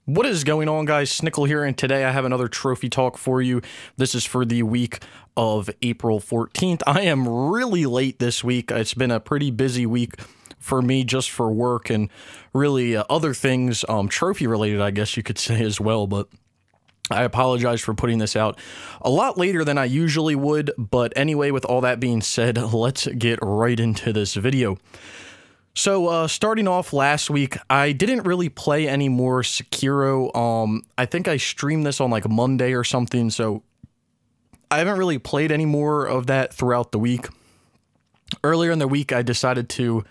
What is going on, guys? Snickel here, and today I have another trophy talk for you. This is for the week of April 14th. I am really late this week. It's been a pretty busy week for me just for work and really other things, trophy related, I guess you could say as well, but I apologize for putting this out a lot later than I usually would. But anyway, with all that being said, let's get right into this video. So, starting off last week, I didn't really play any more Sekiro. I think I streamed this on like Monday or something, so I haven't really played any more of that throughout the week. Earlier in the week, I decided to,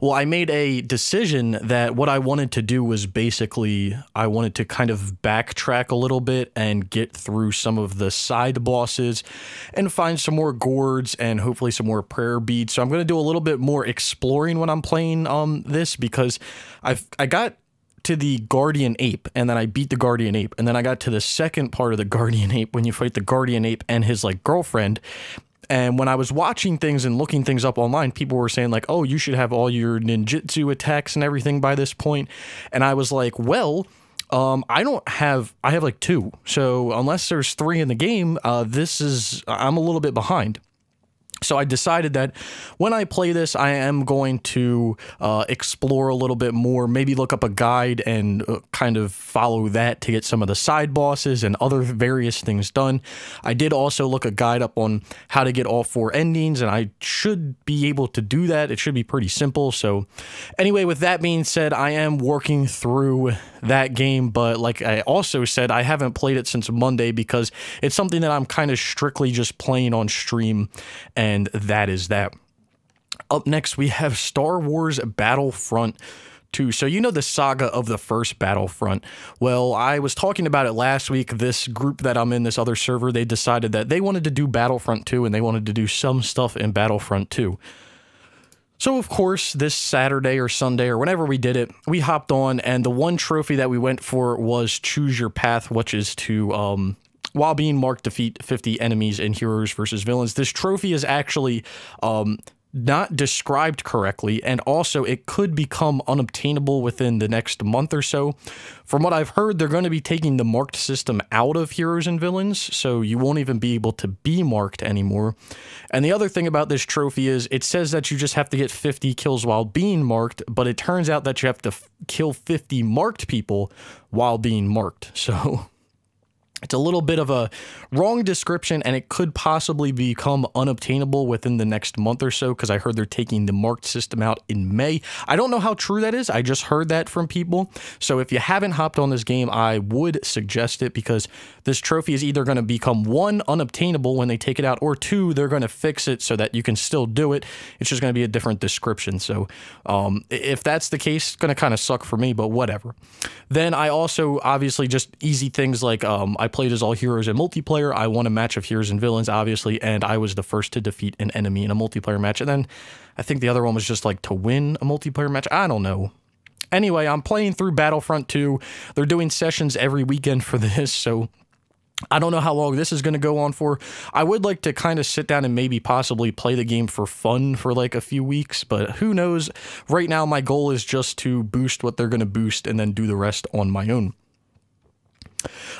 I made a decision that what I wanted to do was basically, I wanted to kind of backtrack a little bit and get through some of the side bosses and find some more gourds and hopefully some more prayer beads. So I'm going to do a little bit more exploring when I'm playing this, because I got to the Guardian Ape, and then I beat the Guardian Ape, and then I got to the second part of the Guardian Ape when you fight the Guardian Ape and his like girlfriend. And when I was watching things and looking things up online, people were saying like, oh, you should have all your ninjutsu attacks and everything by this point. And I was like, well, I have like 2. So unless there's 3 in the game, I'm a little bit behind. So I decided that when I play this, I am going to explore a little bit more, maybe look up a guide and kind of follow that to get some of the side bosses and other various things done. I did also look a guide up on how to get all 4 endings, and I should be able to do that. It should be pretty simple. So anyway, with that being said, I am working through that game, but like I also said, I haven't played it since Monday because it's something that I'm kind of strictly just playing on stream, and that is that. Up next, we have Star Wars Battlefront 2. So you know the saga of the first Battlefront. Well, I was talking about it last week. This group that I'm in, this other server, they decided that they wanted to do Battlefront 2, and they wanted to do some stuff in Battlefront 2. So, of course, this Saturday or Sunday or whenever we did it, we hopped on, and the one trophy that we went for was Choose Your Path, which is to, while being marked, defeat 50 enemies in Heroes versus Villains. This trophy is actually not described correctly, and also it could become unobtainable within the next month or so. From what I've heard, they're going to be taking the marked system out of Heroes and Villains, so you won't even be able to be marked anymore. And the other thing about this trophy is it says that you just have to get 50 kills while being marked, but it turns out that you have to kill 50 marked people while being marked. So it's a little bit of a wrong description, and it could possibly become unobtainable within the next month or so, because I heard they're taking the marked system out in May. I don't know how true that is. I just heard that from people. So if you haven't hopped on this game, I would suggest it, because this trophy is either going to become 1, unobtainable when they take it out, or 2, they're going to fix it so that you can still do it. It's just going to be a different description. So if that's the case, it's going to kind of suck for me, but whatever. Then I also obviously just easy things like I played as all heroes in multiplayer. I won a match of heroes and villains, obviously, and I was the first to defeat an enemy in a multiplayer match. And then I think the other one was just like to win a multiplayer match. I don't know. Anyway, I'm playing through Battlefront 2. They're doing sessions every weekend for this, so I don't know how long this is going to go on for. I would like to kind of sit down and maybe possibly play the game for fun for like a few weeks, but who knows? Right now, my goal is just to boost what they're going to boost and then do the rest on my own.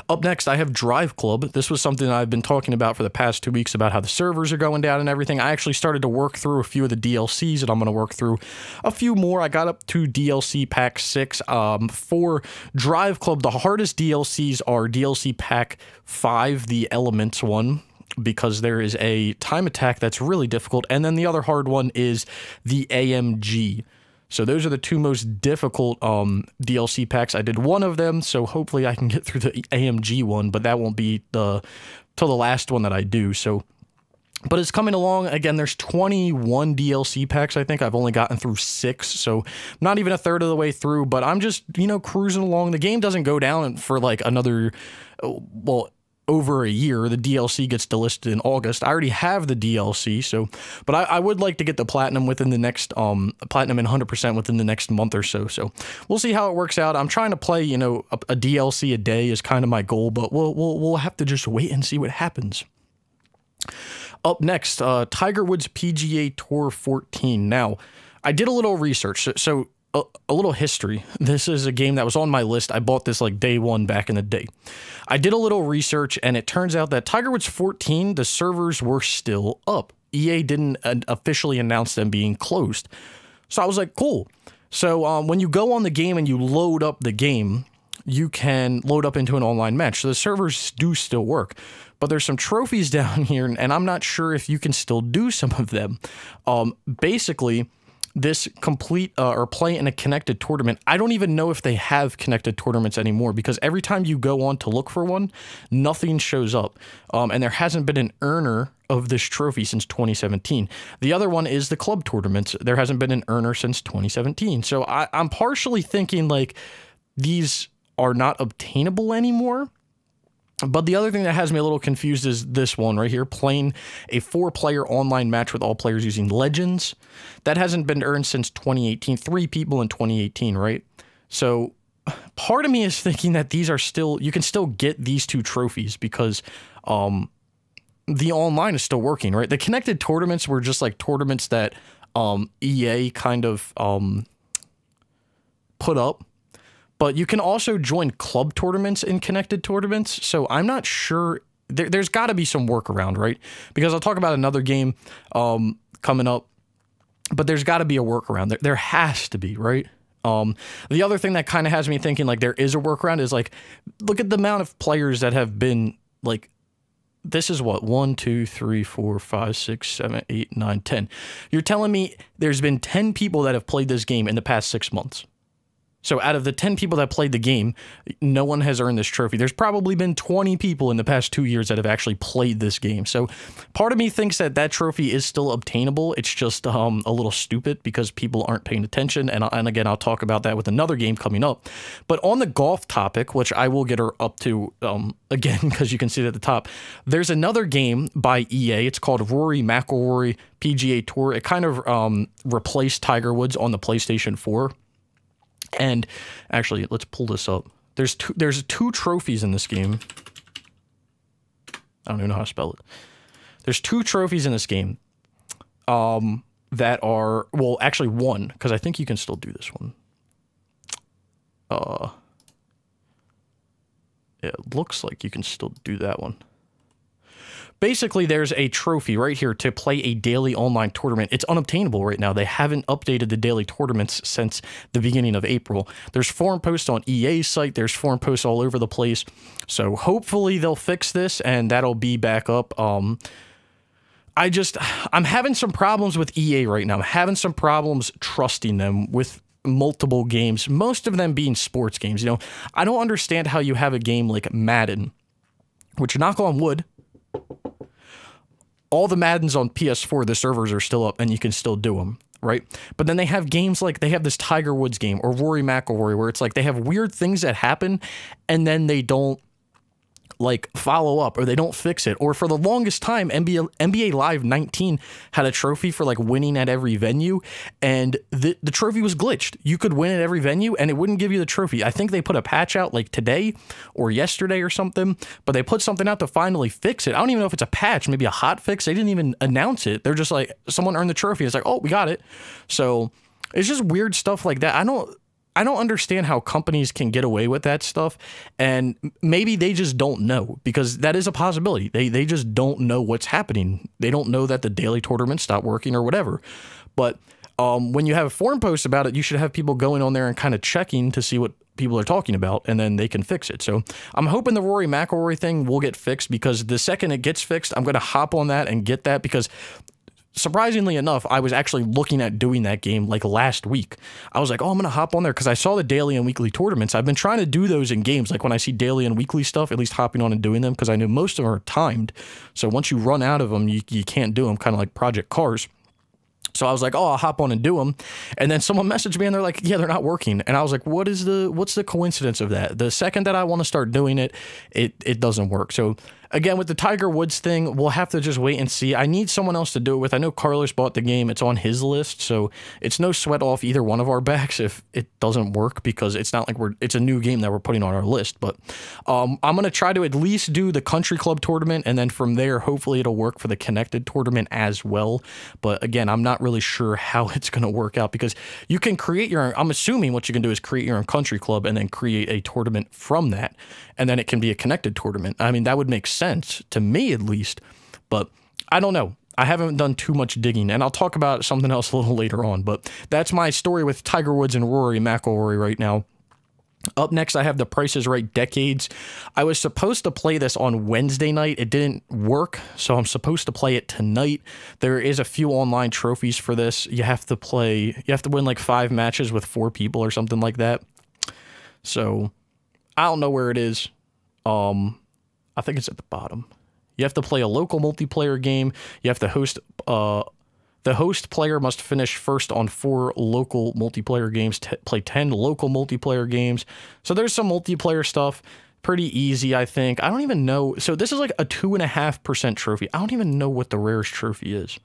Up next, I have Drive Club. This was something I've been talking about for the past 2 weeks about how the servers are going down and everything. I actually started to work through a few of the DLCs, and I'm going to work through a few more. I got up to DLC Pack 6. For Drive Club, the hardest DLCs are DLC Pack 5, the Elements one, because there is a time attack that's really difficult, and then the other hard one is the AMG. So those are the 2 most difficult DLC packs. I did one of them, so hopefully I can get through the AMG one, but that won't be till the last one that I do. So, but it's coming along. Again, there's 21 DLC packs, I think. I've only gotten through 6, so not even a third of the way through, but I'm just, you know, cruising along. The game doesn't go down for like another, over a year. The DLC gets delisted in August. I already have the DLC, so, but I would like to get the platinum within the next, platinum and 100% within the next month or so. So we'll see how it works out. I'm trying to play, you know, a DLC a day is kind of my goal, but we'll have to just wait and see what happens. Up next, Tiger Woods PGA Tour 14. Now, I did a little research. So a little history. This is a game that was on my list. I bought this like day one back in the day. I did a little research, and it turns out that Tiger Woods 14, the servers were still up. EA didn't officially announce them being closed. So I was like, cool. So when you go on the game and you load up the game, you can load up into an online match. So the servers do still work. But there's some trophies down here, and I'm not sure if you can still do some of them. Basically, this complete or play in a connected tournament, I don't even know if they have connected tournaments anymore, because every time you go on to look for one, nothing shows up. And there hasn't been an earner of this trophy since 2017. The other one is the club tournaments. There hasn't been an earner since 2017. So I'm partially thinking like these are not obtainable anymore. But the other thing that has me a little confused is this one right here, playing a 4-player online match with all players using legends. That hasn't been earned since 2018. 3 people in 2018, right? So part of me is thinking that these are still, you can still get these 2 trophies because the online is still working, right? The connected tournaments were just like tournaments that EA kind of put up. But you can also join club tournaments in connected tournaments. So I'm not sure. There's got to be some workaround, right? Because I'll talk about another game coming up. But there's got to be a workaround. There has to be, right? The other thing that kind of has me thinking like there is a workaround is like, look at the amount of players that have been like, this is what, 1, 2, 3, 4, 5, 6, 7, 8, 9, 10. You're telling me there's been 10 people that have played this game in the past 6 months. So out of the 10 people that played the game, no one has earned this trophy. There's probably been 20 people in the past 2 years that have actually played this game. So part of me thinks that that trophy is still obtainable. It's just a little stupid because people aren't paying attention. And again, I'll talk about that with another game coming up. But on the golf topic, which I will get her up to again, because you can see it at the top, there's another game by EA. It's called Rory McIlroy PGA Tour. It kind of replaced Tiger Woods on the PlayStation 4. And actually, let's pull this up. There's two trophies in this game. I don't even know how to spell it. There's 2 trophies in this game that are, well, actually one, because I think you can still do this one. It looks like you can still do that one. Basically, there's a trophy right here to play a daily online tournament. It's unobtainable right now. They haven't updated the daily tournaments since the beginning of April. There's forum posts on EA's site. There's forum posts all over the place. So hopefully they'll fix this and that'll be back up. I'm having some problems with EA right now. I'm having some problems trusting them with multiple games, most of them being sports games. You know, I don't understand how you have a game like Madden, which, knock on wood, all the Maddens on PS4, the servers are still up and you can still do them, right? But then they have games like, they have this Tiger Woods game or Rory McIlroy where it's like they have weird things that happen and then they don't like follow up or they don't fix it. Or for the longest time, NBA Live 19 had a trophy for like winning at every venue, and the trophy was glitched. You could win at every venue and it wouldn't give you the trophy. I think they put a patch out like today or yesterday or something, but they put something out to finally fix it. I don't even know if it's a patch, maybe a hot fix. They didn't even announce it. They're just like, someone earned the trophy. It's like, oh, we got it. So it's just weird stuff like that. I don't understand how companies can get away with that stuff, and maybe they just don't know, because that is a possibility. They just don't know what's happening. They don't know that the daily tournament stopped working or whatever. But when you have a forum post about it, you should have people going on there and kind of checking to see what people are talking about, and then they can fix it. So I'm hoping the Rory McIlroy thing will get fixed, because the second it gets fixed, I'm going to hop on that and get that, because surprisingly enough, I was actually looking at doing that game like last week. I was like, oh, I'm going to hop on there because I saw the daily and weekly tournaments. I've been trying to do those in games. Like when I see daily and weekly stuff, at least hopping on and doing them, because I know most of them are timed. So once you run out of them, you can't do them, kind of like Project Cars. So I was like, oh, I'll hop on and do them. And then someone messaged me and they're like, yeah, they're not working. And I was like, what's the coincidence of that? The second that I want to start doing it, it doesn't work. So again, with the Tiger Woods thing, we'll have to just wait and see. I need someone else to do it with. I know Carlos bought the game. It's on his list, so it's no sweat off either one of our backs if it doesn't work, because it's not like it's a new game that we're putting on our list. But I'm going to try to at least do the country club tournament, and then from there, hopefully it'll work for the connected tournament as well. But again, I'm not really sure how it's going to work out, because you can create your own. I'm assuming what you can do is create your own country club and then create a tournament from that, and then it can be a connected tournament. I mean, that would make sense to me at least, but I don't know. I haven't done too much digging, and I'll talk about something else a little later on, but that's my story with Tiger Woods and Rory McIlroy right now. Up next, I have the Price is Right Decades. I was supposed to play this on Wednesday night. It didn't work, so I'm supposed to play it tonight. There is a few online trophies for this. You have to win like 5 matches with 4 people or something like that. So I don't know where it is. I think it's at the bottom. You have to play a local multiplayer game. You have to host, the host player must finish first on 4 local multiplayer games, play 10 local multiplayer games. So there's some multiplayer stuff. Pretty easy, I think. I don't even know. So this is like a 2.5% trophy. I don't even know what the rarest trophy is.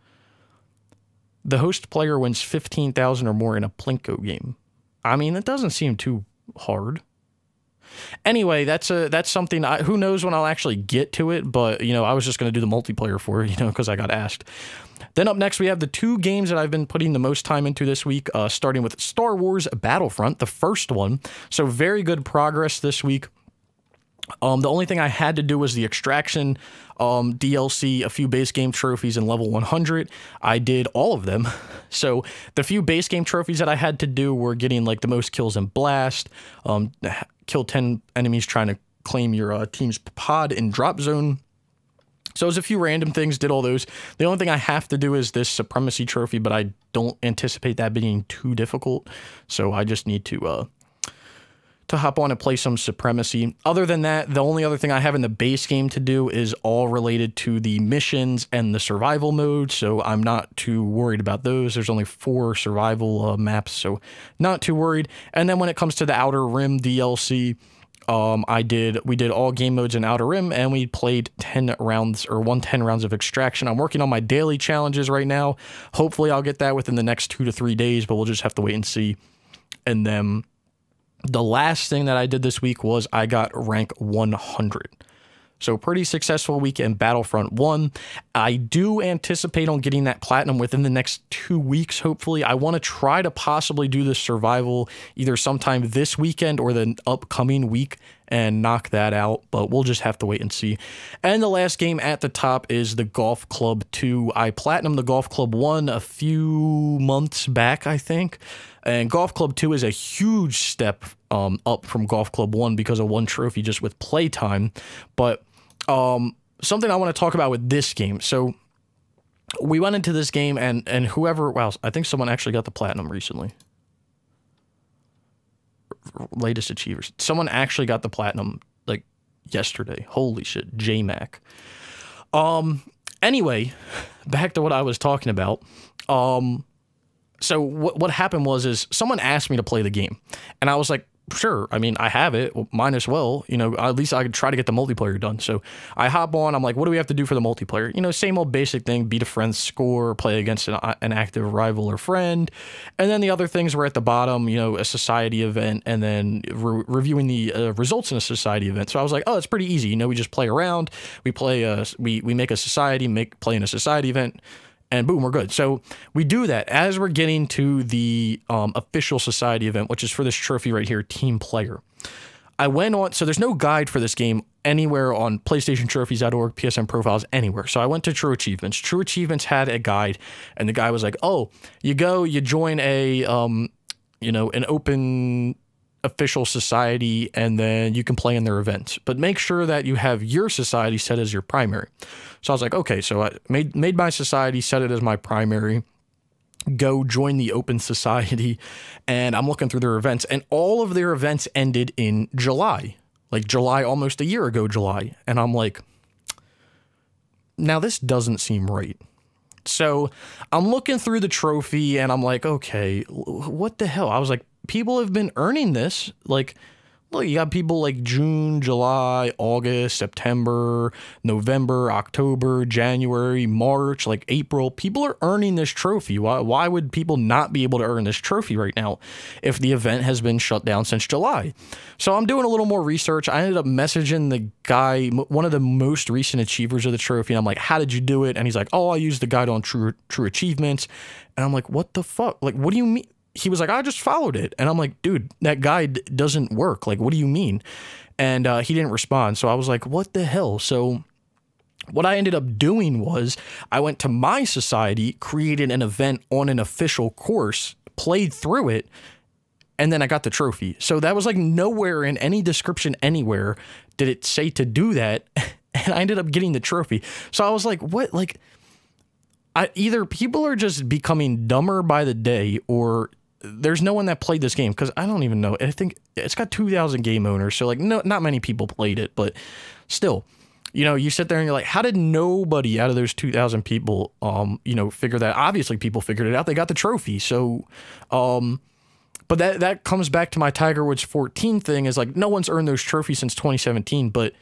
The host player wins 15,000 or more in a Plinko game. I mean, it doesn't seem too hard. Anyway, that's something, who knows when I'll actually get to it, but, you know, I was just going to do the multiplayer for it, you know, because I got asked. Then up next, we have the 2 games that I've been putting the most time into this week, starting with Star Wars Battlefront, the first one. So very good progress this week. The only thing I had to do was the Extraction DLC, a few base game trophies, and level 100. I did all of them. So the few base game trophies that I had to do were getting like the most kills in Blast, kill 10 enemies trying to claim your team's pod in Drop Zone. So it was a few random things, did all those. The only thing I have to do is this Supremacy trophy, but I don't anticipate that being too difficult. So I just need to hop on and play some Supremacy. Other than that, the only other thing I have in the base game to do is all related to the missions and the survival mode, so I'm not too worried about those. There's only 4 survival maps, so not too worried. And then when it comes to the Outer Rim DLC, we did all game modes in Outer Rim, and we played 10 rounds, or 110 rounds of Extraction. I'm working on my daily challenges right now. Hopefully I'll get that within the next 2 to 3 days, but we'll just have to wait and see. And then the last thing that I did this week was I got rank 100. So pretty successful week in Battlefront 1. I do anticipate on getting that platinum within the next 2 weeks, hopefully. I want to try to possibly do the survival either sometime this weekend or the upcoming week and knock that out, but we'll just have to wait and see. And the last game at the top is the Golf Club 2. I platinumed the Golf Club 1 a few months back, I think. And Golf Club 2 is a huge step up from Golf Club 1 because of 1 trophy just with playtime. But something I want to talk about with this game. So we went into this game and whoever, wow, I think someone actually got the platinum recently. Latest achievers. Someone actually got the platinum like yesterday. Holy shit, J-Mac. Anyway, back to what I was talking about. So what happened was someone asked me to play the game, and I was like, sure. I mean, I have it. Well, might as well. You know, at least I could try to get the multiplayer done. So I hop on. I'm like, what do we have to do for the multiplayer? You know, same old basic thing: beat a friend's score, play against an active rival or friend, and then the other things were at the bottom. You know, a society event, and then reviewing the results in a society event. So I was like, oh, it's pretty easy. You know, we just play around. We play. We make a society, play in a society event. And boom, we're good. So we do that as we're getting to the official society event, which is for this trophy right here, Team Player. I went on, so there's no guide for this game anywhere on PlayStationTrophies.org, PSN Profiles, anywhere. So I went to True Achievements. True Achievements had a guide, and the guy was like, oh, you join a, you know, an open official society, and then you can play in their events, but make sure that you have your society set as your primary. So I was like, okay, so I made my society, set it as my primary, go join the open society, and I'm looking through their events, and all of their events ended in July, like July, almost a year ago, July. And I'm like, now this doesn't seem right. So I'm looking through the trophy, and I'm like, okay, what the hell? I was like, people have been earning this. Like, look, you got people like June, July, August, September, November, October, January, March, like April. People are earning this trophy. Why would people not be able to earn this trophy right now if the event has been shut down since July? So I'm doing a little more research. I ended up messaging the guy, one of the most recent achievers of the trophy. And I'm like, how did you do it? And he's like, oh, I used the guide on True Achievements. And I'm like, what the fuck? Like, what do you mean? He was like, I just followed it. And I'm like, dude, that guide doesn't work. Like, what do you mean? And he didn't respond. So I was like, what the hell? So what I ended up doing was I went to my society, created an event on an official course, played through it, and then I got the trophy. So that was like nowhere in any description anywhere did it say to do that. And I ended up getting the trophy. So I was like, what? Like, either people are just becoming dumber by the day, or there's no one that played this game, because I don't even know. I think it's got 2,000 game owners, so like not many people played it, but still, you know, you sit there and you're like, how did nobody out of those 2,000 people, you know, figure that? Obviously, people figured it out. They got the trophy. So, but that comes back to my Tiger Woods 14 thing, is like, no one's earned those trophies since 2017. But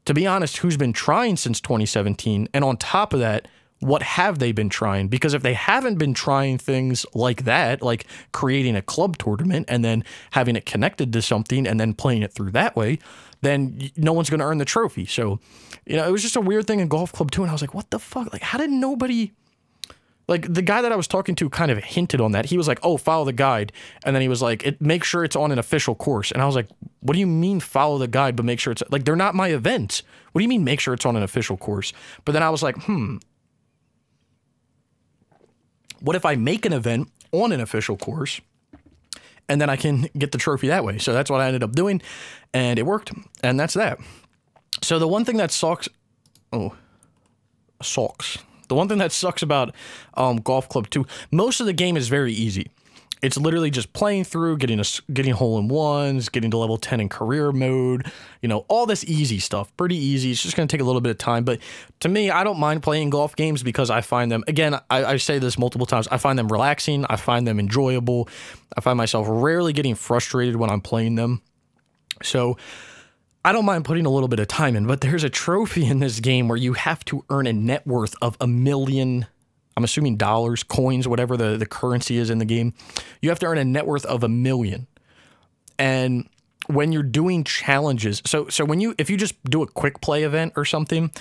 to be honest, who's been trying since 2017? And on top of that, what have they been trying? Because if they haven't been trying things like that, like creating a club tournament and then having it connected to something and then playing it through that way, then no one's going to earn the trophy. So, you know, it was just a weird thing in Golf Club 2. And I was like, what the fuck? Like, how did nobody... Like, the guy that I was talking to kind of hinted on that. He was like, oh, follow the guide. And then he was like, make sure it's on an official course. And I was like, what do you mean follow the guide, but make sure it's... Like, they're not my events. What do you mean make sure it's on an official course? But then I was like, what if I make an event on an official course and then I can get the trophy that way? So that's what I ended up doing, and it worked, and that's that. So the one thing that sucks... Oh, sucks. The one thing that sucks about Golf Club 2, most of the game is very easy. It's literally just playing through, getting hole-in-ones, getting to level 10 in career mode, you know, all this easy stuff. Pretty easy. It's just going to take a little bit of time. But to me, I don't mind playing golf games because I find them, again, I say this multiple times, I find them relaxing. I find them enjoyable. I find myself rarely getting frustrated when I'm playing them. So I don't mind putting a little bit of time in. But there's a trophy in this game where you have to earn a net worth of $1 million. I'm assuming dollars, coins, whatever the currency is in the game. You have to earn a net worth of $1 million. And when you're doing challenges, so if you just do a quick play event or something,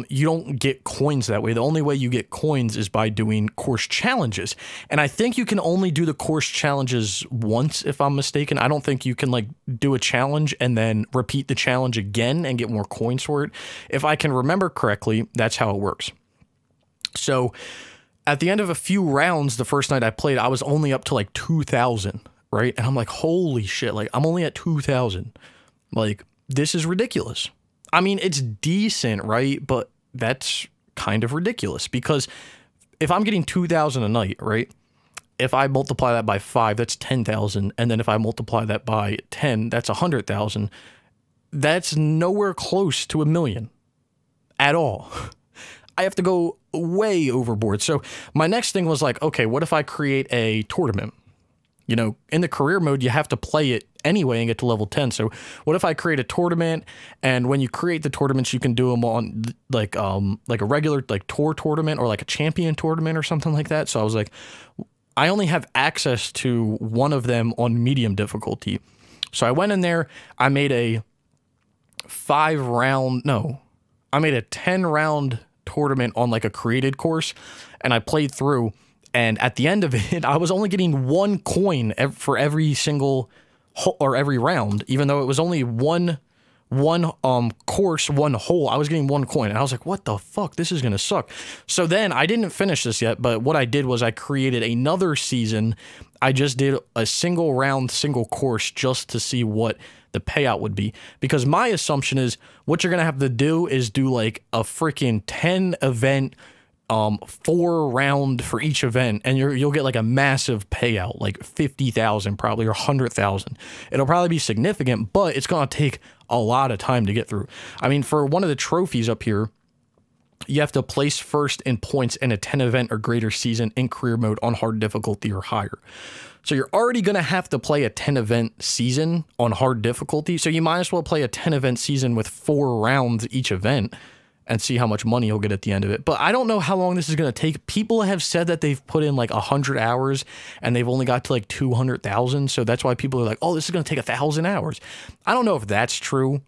you don't get coins that way. The only way you get coins is by doing course challenges. And I think you can only do the course challenges once, if I'm mistaken. I don't think you can like do a challenge and then repeat the challenge again and get more coins for it. If I can remember correctly, that's how it works. So at the end of a few rounds, the first night I played, I was only up to like 2,000, right? And I'm like, holy shit, like I'm only at 2,000. Like, this is ridiculous. I mean, it's decent, right? But that's kind of ridiculous because if I'm getting 2,000 a night, right? If I multiply that by 5, that's 10,000. And then if I multiply that by 10, that's 100,000. That's nowhere close to $1 million at all. I have to go way overboard. So my next thing was like, okay, what if I create a tournament? You know, in the career mode, you have to play it anyway and get to level 10. So what if I create a tournament, and when you create the tournaments, you can do them on like a regular like tour tournament or like a champion tournament or something like that. So I was like, I only have access to one of them on medium difficulty. So I went in there, I made a 10-round tournament on like a created course, and I played through, and at the end of it I was only getting 1 coin for every single or every round, even though it was only one course, 1 hole. I was getting 1 coin, and I was like, what the fuck, this is gonna suck. So then I didn't finish this yet, but what I did was I created another season. I just did a single round, single course just to see what the payout would be, because my assumption is what you're gonna have to do is do like a freaking 10 event 4 round for each event, and you'll get like a massive payout, like 50,000 probably, or 100,000. It'll probably be significant, but it's gonna take a lot of time to get through. I mean, for one of the trophies up here, You have to place first in points in a 10 event or greater season in career mode on hard difficulty or higher. So you're already going to have to play a 10 event season on hard difficulty. So you might as well play a 10 event season with 4 rounds each event and see how much money you'll get at the end of it. But I don't know how long this is going to take. People have said that they've put in like 100 hours and they've only got to like 200,000. So that's why people are like, oh, this is going to take 1,000 hours. I don't know if that's true.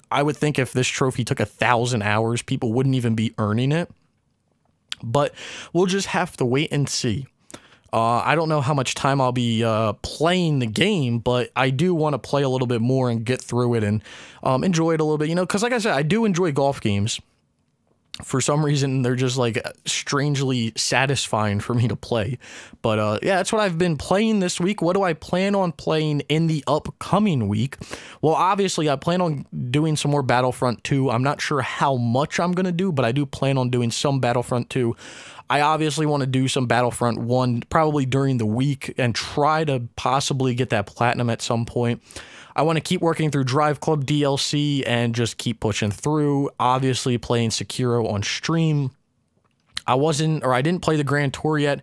I would think if this trophy took 1,000 hours, people wouldn't even be earning it. But we'll just have to wait and see. I don't know how much time I'll be playing the game, but I do want to play a little bit more and get through it and enjoy it a little bit. You know, because like I said, I do enjoy golf games. For some reason, they're just like strangely satisfying for me to play. But yeah, that's what I've been playing this week. What do I plan on playing in the upcoming week? Well, obviously, I plan on doing some more Battlefront 2. I'm not sure how much I'm going to do, but I do plan on doing some Battlefront 2. I obviously want to do some Battlefront 1 probably during the week and try to possibly get that platinum at some point. I want to keep working through Drive Club DLC and just keep pushing through. Obviously, playing Sekiro on stream. I didn't play the Grand Tour yet.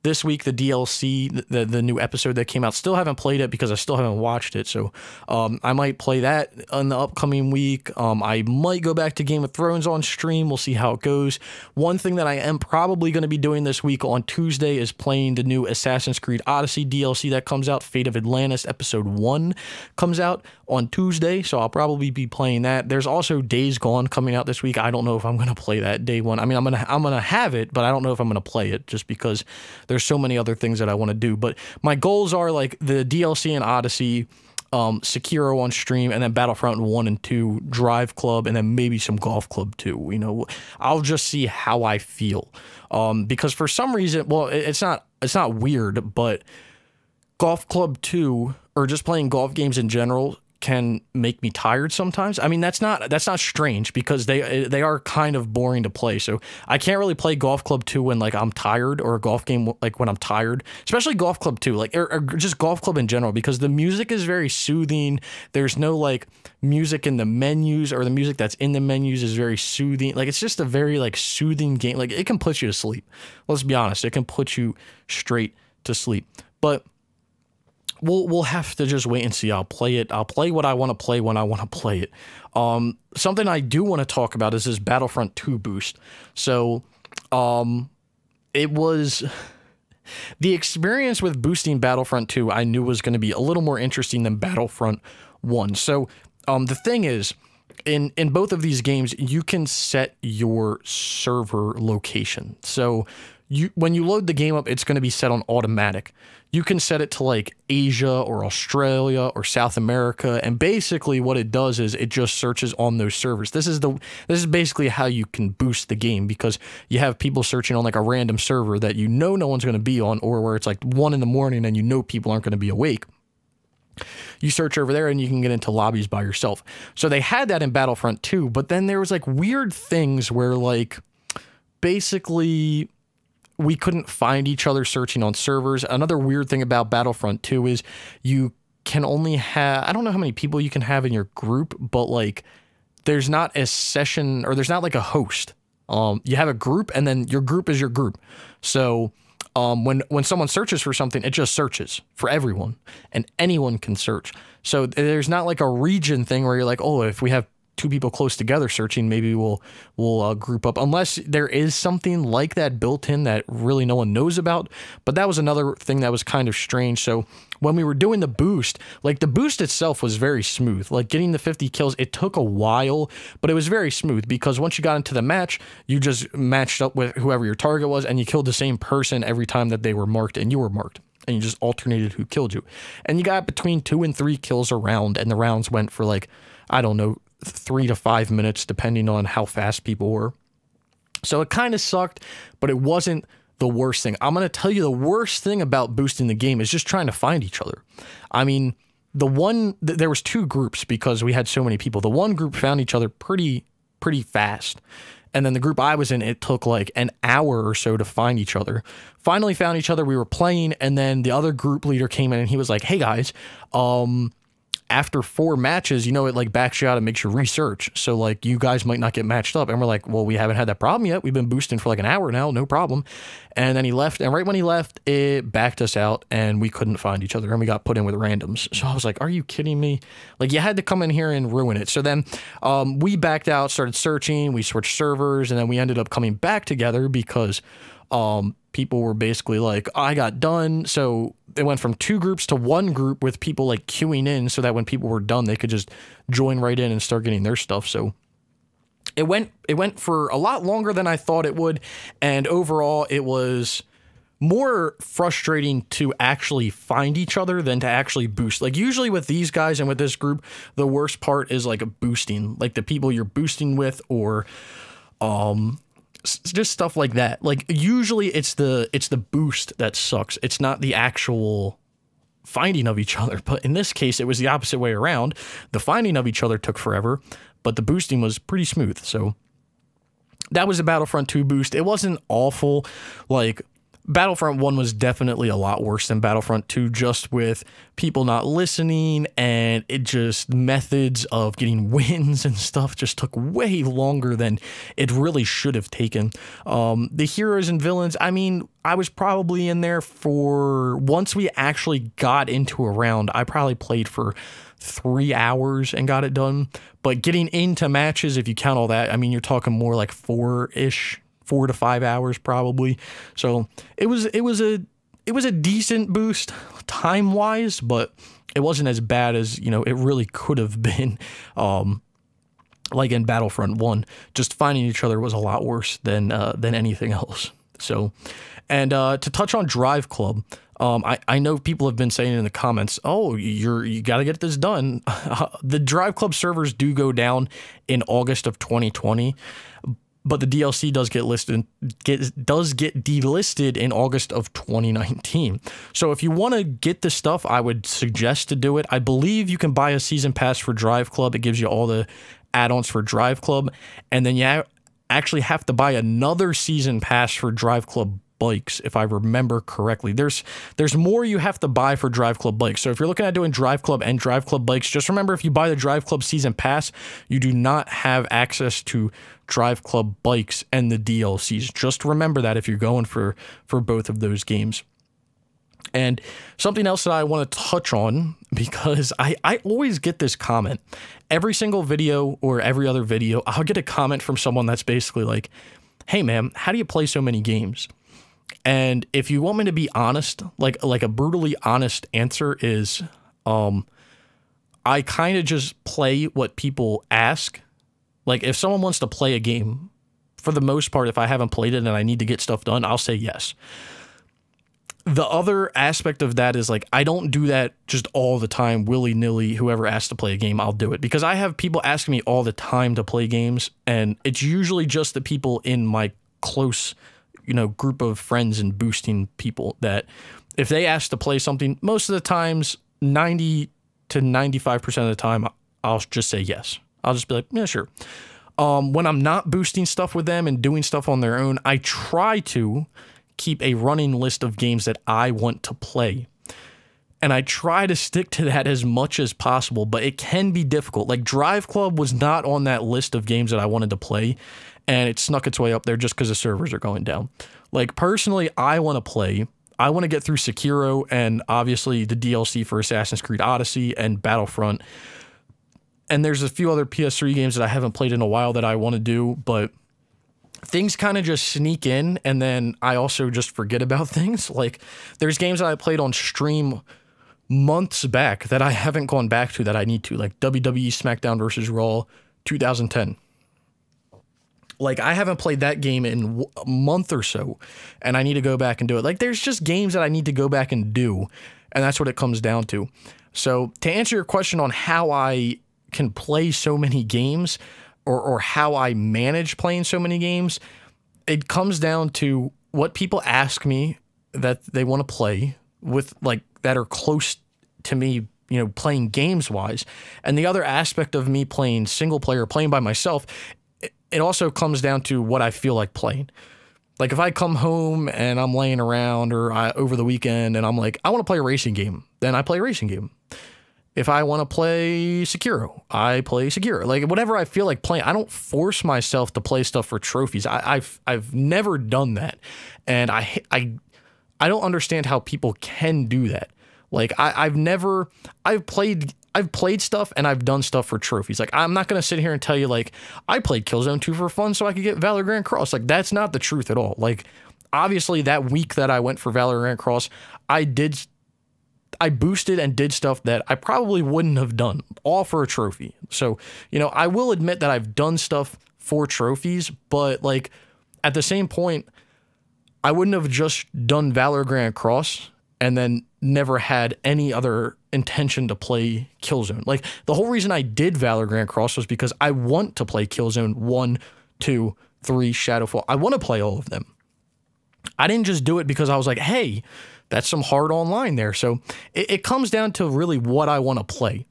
This week, the DLC, the new episode that came out, still haven't played it because I still haven't watched it. So I might play that in the upcoming week. I might go back to Game of Thrones on stream. We'll see how it goes. One thing that I am probably going to be doing this week on Tuesday is playing the new Assassin's Creed Odyssey DLC that comes out. Fate of Atlantis Episode 1 comes out on Tuesday, so I'll probably be playing that. There's also Days Gone coming out this week. I don't know if I'm going to play that day one. I mean, I'm gonna have it, but I don't know if I'm going to play it just because there's so many other things that I want to do. But my goals are like the DLC and Odyssey, Sekiro on stream, and then Battlefront 1 and 2, Drive Club, and then maybe some Golf Club 2. You know, I'll just see how I feel. Because for some reason, well, it's not weird, but Golf Club 2 or just playing golf games in general can make me tired sometimes. I mean, that's not strange because they are kind of boring to play. So I can't really play Golf Club 2 when like I'm tired, or a golf game like when I'm tired, especially Golf Club 2, like or just Golf Club in general, because the music is very soothing. There's no like music in the menus, or the music that's in the menus is very soothing. Like it's just a very like soothing game. Like it can put you to sleep. Let's be honest, it can put you straight to sleep. But we'll have to just wait and see. I'll play it. I'll play what I want to play when I want to play it. Something I do want to talk about is this Battlefront 2 boost. So, it was the experience with boosting Battlefront 2. I knew was going to be a little more interesting than Battlefront 1. So, the thing is, in both of these games, you can set your server location. So, when you load the game up, it's going to be set on automatic. You can set it to like Asia or Australia or South America, and basically what it does is it just searches on those servers. This is basically how you can boost the game, because you have people searching on like a random server that you know no one's going to be on, or where it's like 1 in the morning and you know people aren't going to be awake. You search over there and you can get into lobbies by yourself. So they had that in Battlefront 2, but then there was like weird things where like basically we couldn't find each other searching on servers. Another weird thing about Battlefront 2 is you can only have, I don't know how many people you can have in your group, but like there's not a session, or there's not like a host. You have a group, and then your group is your group. So when someone searches for something, it just searches for everyone, and anyone can search. So there's not like a region thing where you're like, oh, if we have 2 people close together searching, maybe we'll group up, unless there is something like that built in that really no one knows about. But that was another thing that was kind of strange. So when we were doing the boost, like the boost itself was very smooth. Like getting the 50 kills, it took a while, but it was very smooth, because once you got into the match, you just matched up with whoever your target was, and you killed the same person every time that they were marked and you were marked, and you just alternated who killed you. And you got between 2 and 3 kills a round, and the rounds went for like, I don't know, 3 to 5 minutes, depending on how fast people were. So it kind of sucked, but it wasn't the worst thing. I'm going to tell you the worst thing about boosting the game is just trying to find each other. I mean, there was 2 groups because we had so many people. The one group found each other pretty fast. And then the group I was in, it took like an hour or so to find each other. Finally found each other, we were playing, and then the other group leader came in and he was like, hey guys, after 4 matches, you know, it like backs you out and makes you research. So like you guys might not get matched up. And we're like, well, we haven't had that problem yet. We've been boosting for like an hour now, no problem. And then he left. And right when he left, it backed us out and we couldn't find each other and we got put in with randoms. So I was like, are you kidding me? Like you had to come in here and ruin it. So then we backed out, started searching, we switched servers, and then we ended up coming back together because people were basically like, I got done. So it went from 2 groups to 1 group with people like queuing in so that when people were done, they could just join right in and start getting their stuff. So it went for a lot longer than I thought it would. And overall, it was more frustrating to actually find each other than to actually boost. Like usually with these guys and with this group, the worst part is like a boosting, like the people you're boosting with, or just stuff like that. Like usually it's the boost that sucks. It's not the actual finding of each other. But in this case, it was the opposite way around. The finding of each other took forever, but the boosting was pretty smooth. So that was a Battlefront 2 boost. It wasn't awful. Like Battlefront 1 was definitely a lot worse than Battlefront 2, just with people not listening, and it just methods of getting wins and stuff just took way longer than it really should have taken. The heroes and villains, I mean, I was probably in there for, once we actually got into a round, I probably played for 3 hours and got it done. But getting into matches, if you count all that, I mean, you're talking more like 4-ish, 4 to 5 hours probably. So it was a decent boost time wise, but it wasn't as bad as, you know, it really could have been. Like in Battlefront 1, just finding each other was a lot worse than anything else. So, and to touch on Drive Club, I know people have been saying in the comments, oh, you got to get this done. The Drive Club servers do go down in August of 2020. But the DLC does get delisted in August of 2019. So if you want to get this stuff, I would suggest to do it. I believe you can buy a season pass for Drive Club. It gives you all the add-ons for Drive Club, and then you actually have to buy another season pass for Drive Club bikes, if I remember correctly. There's more you have to buy for Drive Club bikes. So if you're looking at doing Drive Club and Drive Club bikes, just remember, if you buy the Drive Club season pass, you do not have access to Drive Club bikes and the DLCs. Just remember that if you're going for both of those games. And something else that I want to touch on, because I always get this comment. Every single video or every other video, I'll get a comment from someone that's basically like, hey man, how do you play so many games? And if you want me to be honest, like a brutally honest answer is, I kind of just play what people ask. Like if someone wants to play a game, for the most part, if I haven't played it and I need to get stuff done, I'll say yes. The other aspect of that is like, I don't do that just all the time, willy-nilly. Whoever asks to play a game, I'll do it, because I have people asking me all the time to play games, and it's usually just the people in my close, you know, group of friends and boosting people that if they ask to play something, most of the times, 90 to 95% of the time, I'll just say yes. I'll just be like, yeah, sure. When I'm not boosting stuff with them and doing stuff on their own, I try to keep a running list of games that I want to play. And I try to stick to that as much as possible, but it can be difficult. Like Drive Club was not on that list of games that I wanted to play, and it snuck its way up there just because the servers are going down. Like personally, I want to play. I want to get through Sekiro and obviously the DLC for Assassin's Creed Odyssey and Battlefront. And there's a few other PS3 games that I haven't played in a while that I want to do, but things kind of just sneak in, and then I also just forget about things. Like there's games that I played on stream months back that I haven't gone back to that I need to, like WWE SmackDown vs. Raw 2010. Like I haven't played that game in a month or so, and I need to go back and do it. Like there's just games that I need to go back and do, and that's what it comes down to. So to answer your question on how I can play so many games, or how I manage playing so many games, it comes down to what people ask me that they want to play with, like that are close to me, you know, playing games wise. And the other aspect of me playing single player, playing by myself, it also comes down to what I feel like playing. Like if I come home and I'm laying around, or over the weekend and I'm like, I want to play a racing game, then I play a racing game. If I want to play Sekiro, I play Sekiro. Like whatever I feel like playing, I don't force myself to play stuff for trophies. I've never done that, and I don't understand how people can do that. Like I've played stuff and I've done stuff for trophies. Like I'm not gonna sit here and tell you like I played Killzone 2 for fun so I could get Valor Grand Cross. Like that's not the truth at all. Like obviously that week that I went for Valor Grand Cross, I boosted and did stuff that I probably wouldn't have done, all for a trophy. So, you know, I will admit that I've done stuff for trophies, but like at the same point, I wouldn't have just done Valor Grand Cross and then never had any other intention to play Killzone. Like the whole reason I did Valor Grand Cross was because I want to play Killzone 1, 2, 3, Shadowfall. I want to play all of them. I didn't just do it because I was like, hey, that's some hard online there. So it comes down to really what I want to play.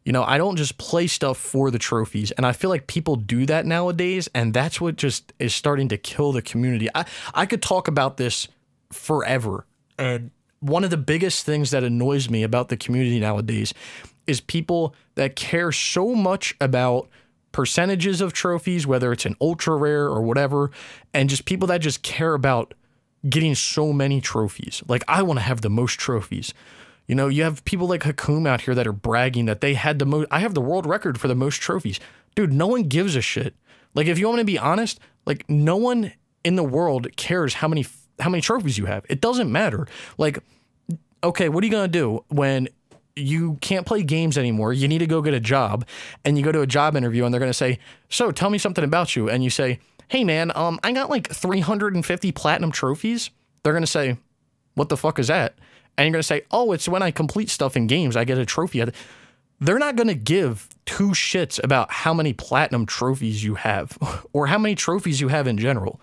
You know, I don't just play stuff for the trophies. And I feel like people do that nowadays. And that's what just is starting to kill the community. I could talk about this forever. And one of the biggest things that annoys me about the community nowadays is people that care so much about percentages of trophies, whether it's an ultra rare or whatever, and just people that just care about getting so many trophies. Like, I want to have the most trophies. You know, you have people like Hakum out here that are bragging that they had the most. I have the world record for the most trophies. Dude, no one gives a shit. Like, if you want me to be honest, like, no one in the world cares how many trophies you have. It doesn't matter. Like, okay, what are you going to do when you can't play games anymore? You need to go get a job, and you go to a job interview, and they're going to say, so tell me something about you. And you say, hey man, I got like 350 platinum trophies. They're going to say, what the fuck is that? And you're going to say, oh, it's when I complete stuff in games, I get a trophy. They're not going to give two shits about how many platinum trophies you have or how many trophies you have in general.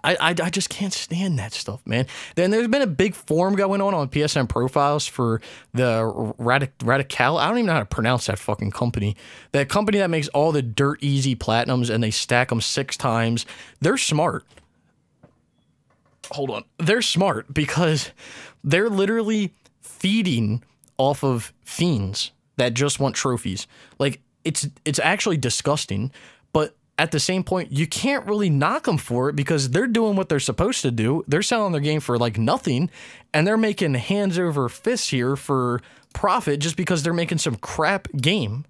I just can't stand that stuff, man. Then there's been a big forum going on PSN profiles for the Radical. I don't even know how to pronounce that fucking company. That company that makes all the dirt easy platinums and they stack them 6 times. They're smart. Hold on. They're smart because they're literally feeding off of fiends that just want trophies. Like, it's actually disgusting, but at the same point, you can't really knock them for it because they're doing what they're supposed to do. They're selling their game for like nothing, and they're making hands over fists here for profit just because they're making some crap game.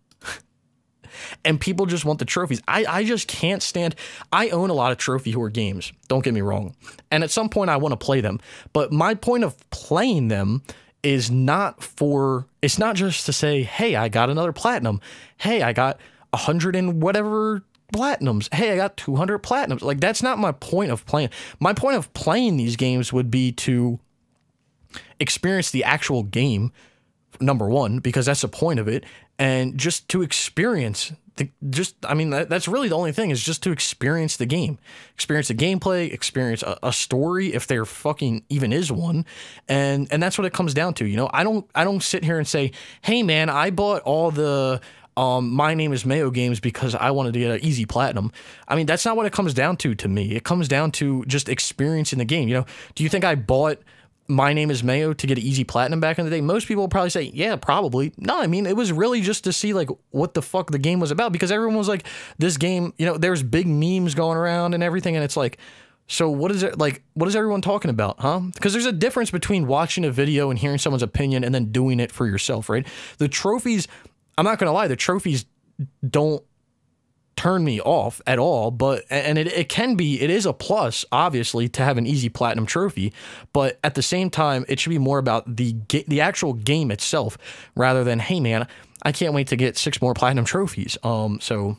And people just want the trophies. I just can't stand. I own a lot of trophy whore games. Don't get me wrong. And at some point, I want to play them. But my point of playing them is not for. It's not just to say, hey, I got another platinum. Hey, I got 100 and whatever platinums. Hey, I got 200 platinums. Like, that's not my point of playing. My point of playing these games would be to experience the actual game, number one, because that's the point of it, and just to experience I mean, that's really the only thing, is just to experience the game, experience the gameplay, experience a story, if there fucking even is one, and that's what it comes down to. You know, I don't sit here and say, hey man, I bought all the My Name is Mayo games because I wanted to get an easy platinum. I mean, that's not what it comes down to me. It comes down to just experiencing the game. You know, do you think I bought My Name is Mayo to get an easy platinum back in the day? Most people will probably say, yeah, probably. No, I mean, it was really just to see like what the fuck the game was about, because everyone was like, this game, you know, there's big memes going around and everything, and it's like, so what is it like? What is everyone talking about, huh? Because there's a difference between watching a video and hearing someone's opinion and then doing it for yourself, right? The trophies, I'm not gonna lie, the trophies don't turn me off at all, but it is a plus, obviously, to have an easy platinum trophy, but at the same time, it should be more about the actual game itself rather than, hey man, I can't wait to get 6 more platinum trophies. So,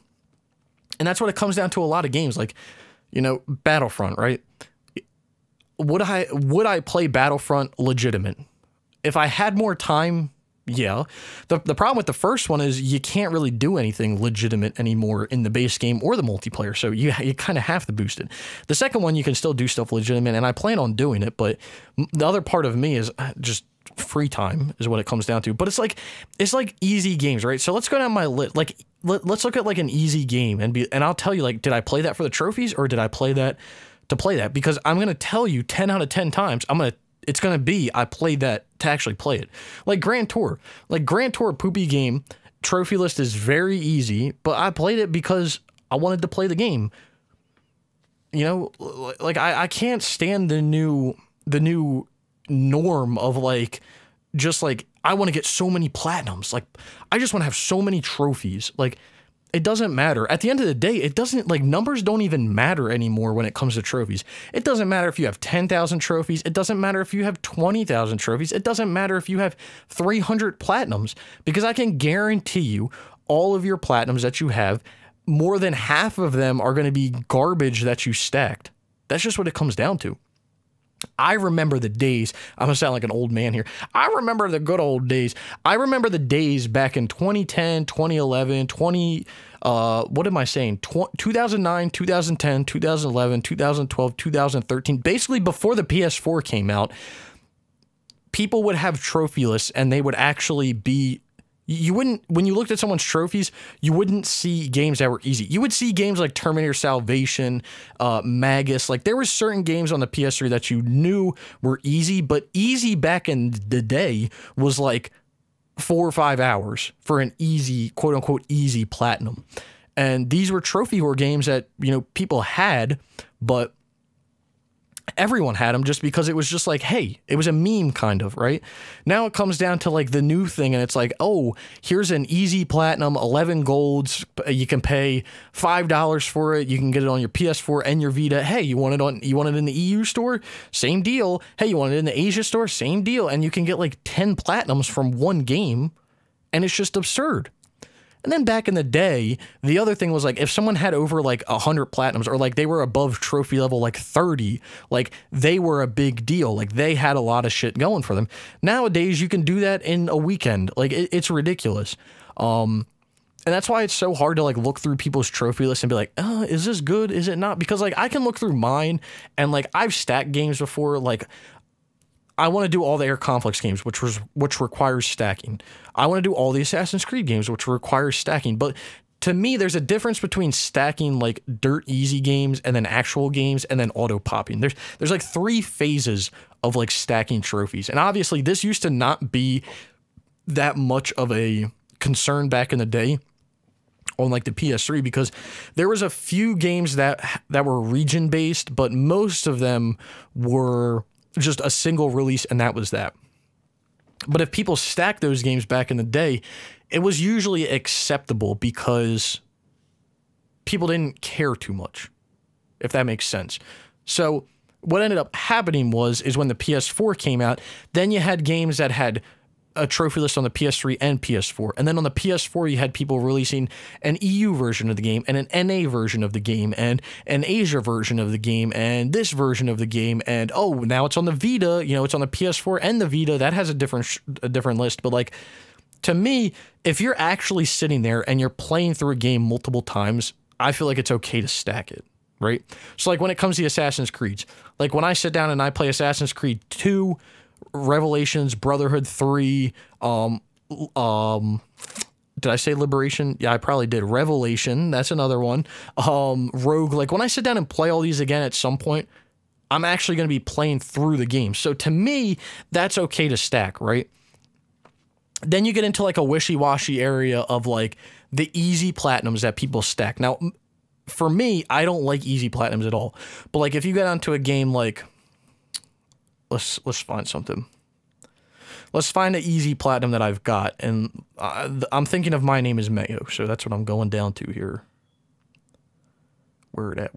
and that's what it comes down to a lot of games, like, you know, Battlefront, right? Would I play Battlefront legitimate if I had more time? Yeah. The problem with the first one is you can't really do anything legitimate anymore in the base game or the multiplayer, so you kind of have to boost it. The second one, you can still do stuff legitimate, and I plan on doing it, but the other part of me is just free time is what it comes down to. But it's like easy games, right? So let's go down my list. Like, let's look at like an easy game, and I'll tell you, like, did I play that for the trophies or did I play that to play that? Because I'm going to tell you 10 out of 10 times, It's going to be, I played that to actually play it. Like Grand Tour. Like Grand Tour, poopy game. Trophy list is very easy, but I played it because I wanted to play the game. You know, like I can't stand the new norm of like, just like, I want to get so many platinums. Like, I just want to have so many trophies. Like, it doesn't matter. At the end of the day, it doesn't, like, numbers don't even matter anymore when it comes to trophies. It doesn't matter if you have 10,000 trophies. It doesn't matter if you have 20,000 trophies. It doesn't matter if you have 300 platinums, because I can guarantee you all of your platinums that you have, more than half of them are going to be garbage that you stacked. That's just what it comes down to. I remember the days, I'm going to sound like an old man here. I remember the good old days. I remember the days back in 2010, 2011, what am I saying? 2009, 2010, 2011, 2012, 2013, basically before the PS4 came out, people would have trophy lists and they would actually be, you wouldn't, when you looked at someone's trophies, you wouldn't see games that were easy. You would see games like Terminator Salvation, Magus. Like, there were certain games on the PS3 that you knew were easy, but easy back in the day was like 4 or 5 hours for an easy, quote unquote, easy platinum. And these were trophy whore games that, you know, people had, but everyone had them just because it was just like, hey, it was a meme kind of, right? Now it comes down to like the new thing, and it's like, oh, here's an easy platinum, 11 golds. You can pay $5 for it. You can get it on your PS4 and your Vita. Hey, you want it in the EU store? Same deal. Hey, you want it in the Asia store? Same deal. And you can get like 10 platinums from one game, and it's just absurd. And then back in the day, the other thing was like, if someone had over like 100 platinums, or like they were above trophy level like 30, like they were a big deal. Like they had a lot of shit going for them. Nowadays, you can do that in a weekend. Like it's ridiculous. And that's why it's so hard to like look through people's trophy lists and be like, is this good? Is it not? Because like I can look through mine and like I've stacked games before. Like I want to do all the Air Conflicts games, which requires stacking. I want to do all the Assassin's Creed games, which requires stacking. But to me, there's a difference between stacking like dirt easy games and then actual games and then auto popping. There's like 3 phases of like stacking trophies. And obviously this used to not be that much of a concern back in the day on like the PS3, because there was a few games that were region based, but most of them were just a single release, and that was that. But if people stacked those games back in the day, it was usually acceptable because people didn't care too much, if that makes sense. So what ended up happening is when the PS4 came out, then you had games that had a trophy list on the PS3 and PS4. And then on the PS4, you had people releasing an EU version of the game and an NA version of the game and an Asia version of the game and this version of the game. And oh, now it's on the Vita, you know, it's on the PS4 and the Vita. That has a different list. But like, to me, if you're actually sitting there and you're playing through a game multiple times, I feel like it's okay to stack it, right? So like when it comes to Assassin's Creed, like when I sit down and I play Assassin's Creed 2, Revelations, Brotherhood 3, did I say Liberation? Yeah, I probably did. Revelation, that's another one. Rogue, like when I sit down and play all these again at some point, I'm actually going to be playing through the game. So to me, that's okay to stack, right? Then you get into like a wishy-washy area of like the easy platinums that people stack. Now, for me, I don't like easy platinums at all. But like if you get onto a game like, let's find something. Let's find an easy platinum that I've got, and I'm thinking of My Name is Mayo, so that's what I'm going down to here. Where it at?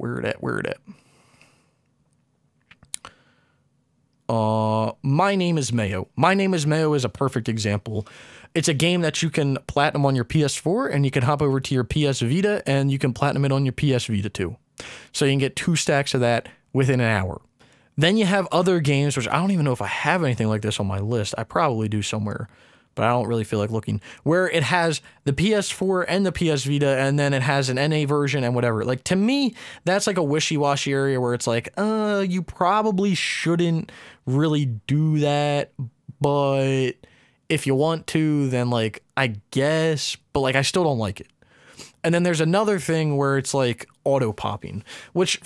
My Name is Mayo. My Name is Mayo is a perfect example. It's a game that you can platinum on your PS4, and you can hop over to your PS Vita, and you can platinum it on your PS Vita too. So you can get 2 stacks of that within an hour. Then you have other games, which I don't even know if I have anything like this on my list. I probably do somewhere, but I don't really feel like looking, where it has the PS4 and the PS Vita, and then it has an NA version and whatever. Like, to me, that's like a wishy-washy area where it's like, you probably shouldn't really do that, but if you want to, then like, I guess, but like, I still don't like it. And then there's another thing where it's like auto popping, which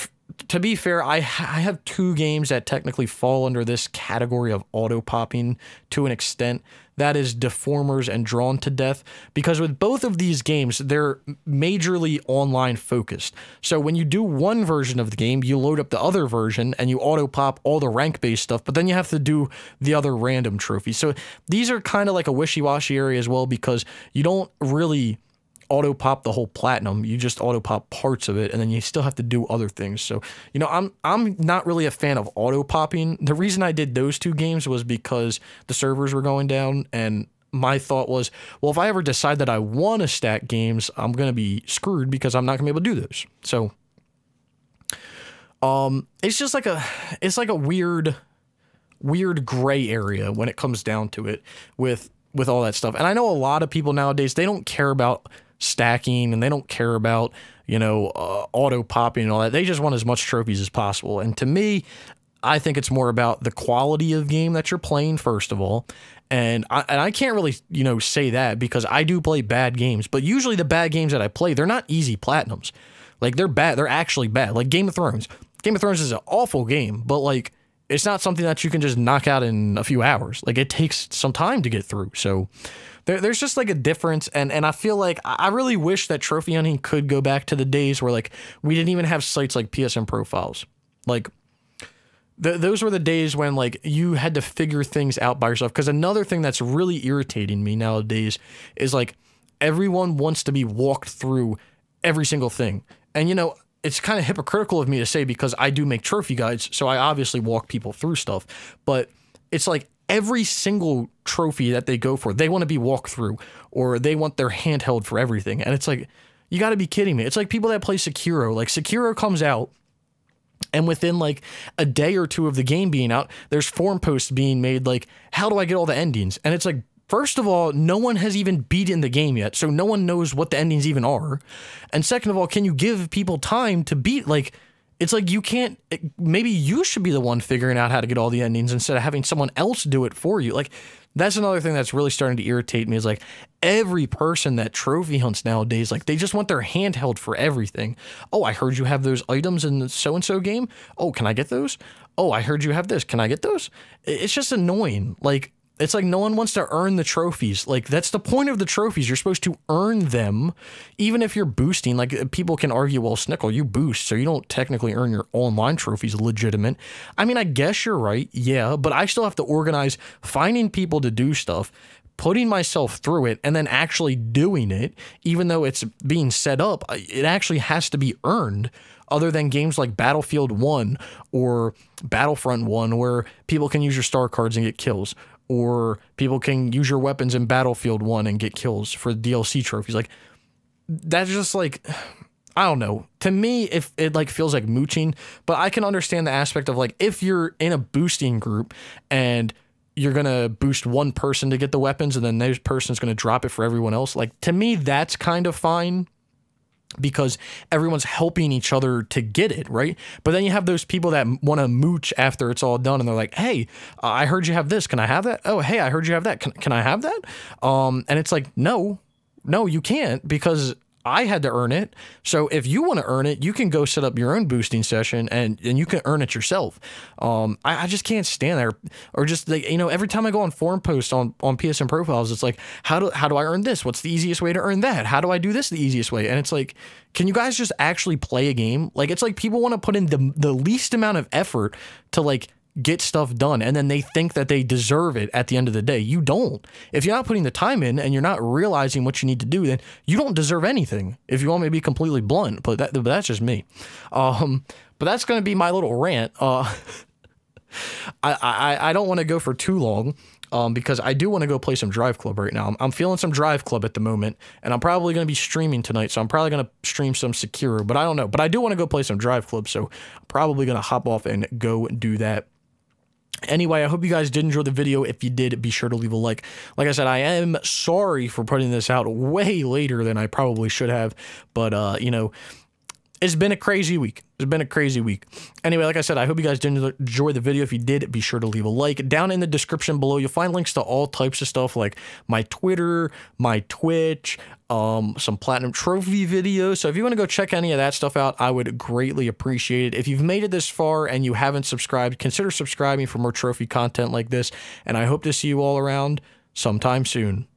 to be fair, I have two games that technically fall under this category of auto popping to an extent. That is Deformers and Drawn to Death, because with both of these games, they're majorly online focused. So when you do one version of the game, you load up the other version and you auto pop all the rank based stuff, but then you have to do the other random trophies. So these are kind of like a wishy-washy area as well, because you don't really auto pop the whole platinum. You just auto pop parts of it, and then you still have to do other things. So, you know, I'm not really a fan of auto popping. The reason I did those two games was because the servers were going down, and my thought was, well, if I ever decide that I want to stack games, I'm going to be screwed because I'm not going to be able to do those. So, it's just like a weird gray area when it comes down to it with all that stuff. And I know a lot of people nowadays, they don't care about stacking, and they don't care about, you know, auto popping and all that. They just want as much trophies as possible. And to me, I think it's more about the quality of game that you're playing, first of all. And I can't really, you know, say that because I do play bad games, but usually the bad games that I play, they're not easy platinums. Like, they're bad. They're actually bad. Like Game of Thrones. Game of Thrones is an awful game, but like, it's not something that you can just knock out in a few hours. Like, it takes some time to get through. So there's just like a difference. And I feel like I really wish that trophy hunting could go back to the days where like we didn't even have sites like PSN profiles. Like those were the days when like you had to figure things out by yourself. Because another thing that's really irritating me nowadays is like everyone wants to be walked through every single thing. And, you know, it's kind of hypocritical of me to say because I do make trophy guides, so I obviously walk people through stuff, but it's like every single trophy that they go for, they want to be walked through, or they want their handheld for everything. And it's like, you got to be kidding me. It's like people that play Sekiro. Like, Sekiro comes out, and within like a day or two of the game being out, there's forum posts being made like, how do I get all the endings? And it's like, first of all, no one has even beaten the game yet, so no one knows what the endings even are. And second of all, can you give people time to beat? Like, it's like you can't, maybe you should be the one figuring out how to get all the endings instead of having someone else do it for you. Like, that's another thing that's really starting to irritate me is like every person that trophy hunts nowadays, like they just want their handheld for everything. Oh, I heard you have those items in the so-and-so game. Oh, can I get those? Oh, I heard you have this. Can I get those? It's just annoying. Like, it's like no one wants to earn the trophies. Like, that's the point of the trophies. You're supposed to earn them, even if you're boosting. Like, people can argue, well, Snickel, you boost, so you don't technically earn your online trophies legitimate. I mean, I guess you're right, yeah, but I still have to organize finding people to do stuff, putting myself through it, and then actually doing it, even though it's being set up, it actually has to be earned. Other than games like Battlefield 1 or Battlefront 1, where people can use your star cards and get kills, or people can use your weapons in Battlefield 1 and get kills for DLC trophies. Like, that's just like, I don't know. To me, if it like feels like mooching, but I can understand the aspect of like, if you're in a boosting group and you're going to boost one person to get the weapons and then this person's going to drop it for everyone else. Like, to me, that's kind of fine, because everyone's helping each other to get it, right? But then you have those people that want to mooch after it's all done, and they're like, hey, I heard you have this. Can I have that? Oh, hey, I heard you have that. Can I have that? And it's like, no, you can't, because I had to earn it. So if you want to earn it, you can go set up your own boosting session and you can earn it yourself. I just can't stand there. Or just like, you know, every time I go on forum posts on PSN profiles, it's like, how do I earn this? What's the easiest way to earn that? How do I do this the easiest way? And it's like, can you guys just actually play a game? Like, it's like people want to put in the least amount of effort to like get stuff done, and then they think that they deserve it at the end of the day. You don't. If you're not putting the time in and you're not realizing what you need to do, then you don't deserve anything, if you want me to be completely blunt. But that's just me. But that's going to be my little rant. I don't want to go for too long, because I do want to go play some Drive Club right now. I'm feeling some Drive Club at the moment, and I'm probably going to be streaming tonight, so I'm probably going to stream some Sekiro, but I don't know. But I do want to go play some Drive Club, so I'm probably going to hop off and go do that. Anyway, I hope you guys did enjoy the video. If you did, be sure to leave a like. Like I said, I am sorry for putting this out way later than I probably should have, but, you know, it's been a crazy week. It's been a crazy week. Anyway, like I said, I hope you guys did enjoy the video. If you did, be sure to leave a like. Down in the description below, you'll find links to all types of stuff like my Twitter, my Twitch, some Platinum Trophy videos. So if you want to go check any of that stuff out, I would greatly appreciate it. If you've made it this far and you haven't subscribed, consider subscribing for more trophy content like this. And I hope to see you all around sometime soon.